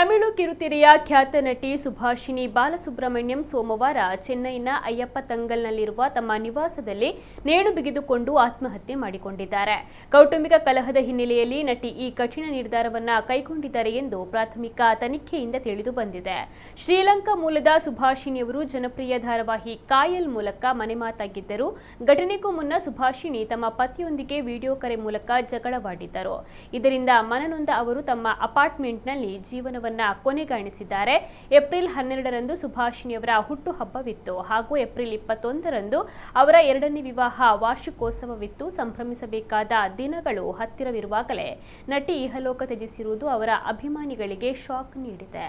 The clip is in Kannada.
ತಮಿಳು ಕಿರುತೆರೆಯ ಖ್ಯಾತ ನಟಿ ಸುಭಾಷಿಣಿ ಬಾಲಸುಬ್ರಹ್ಮಣ್ಯಂ ಸೋಮವಾರ ಚೆನ್ನೈನ ಅಯ್ಯಪ್ಪ ತಂಗಲ್ನಲ್ಲಿರುವ ತಮ್ಮ ನಿವಾಸದಲ್ಲಿ ನೇಣು ಬಿಗಿದುಕೊಂಡು ಆತ್ಮಹತ್ಯೆ ಮಾಡಿಕೊಂಡಿದ್ದಾರೆ. ಕೌಟುಂಬಿಕ ಕಲಹದ ಹಿನ್ನೆಲೆಯಲ್ಲಿ ನಟಿ ಈ ಕಠಿಣ ನಿರ್ಧಾರವನ್ನು ಕೈಗೊಂಡಿದ್ದಾರೆ ಎಂದು ಪ್ರಾಥಮಿಕ ತನಿಖೆಯಿಂದ ತಿಳಿದು ಬಂದಿದೆ. ಶ್ರೀಲಂಕಾ ಮೂಲದ ಸುಭಾಷಿಣಿಯವರು ಜನಪ್ರಿಯ ಧಾರಾವಾಹಿ ಕಾಯಲ್ ಮೂಲಕ ಮನೆಮಾತಾಗಿದ್ದರು. ಘಟನೆಗೂ ಮುನ್ನ ಸುಭಾಷಿಣಿ ತಮ್ಮ ಪತಿಯೊಂದಿಗೆ ವಿಡಿಯೋ ಕರೆ ಮೂಲಕ ಜಗಳವಾಡಿದ್ದರು. ಇದರಿಂದ ಮನನೊಂದ ಅವರು ತಮ್ಮ ಅಪಾರ್ಟ್ಮೆಂಟ್ನಲ್ಲಿ ಜೀವನವನ್ನ ಕೊನೆಗಾಣಿಸಿದ್ದಾರೆ. ಏಪ್ರಿಲ್ 12ರಂದು ಸುಭಾಷಿಣಿಯವರ ಹುಟ್ಟುಹಬ್ಬವಿತ್ತು ಹಾಗೂ ಏಪ್ರಿಲ್ 21ರಂದು ಅವರ ಎರಡನೇ ವಿವಾಹ ವಾರ್ಷಿಕೋತ್ಸವವಿತ್ತು. ಸಂಭ್ರಮಿಸಬೇಕಾದ ದಿನಗಳು ಹತ್ತಿರವಿರುವಾಗಲೇ ನಟಿ ಇಹಲೋಕ ತ್ಯಜಿಸಿರುವುದು ಅವರ ಅಭಿಮಾನಿಗಳಿಗೆ ಶಾಕ್ ನೀಡಿದೆ.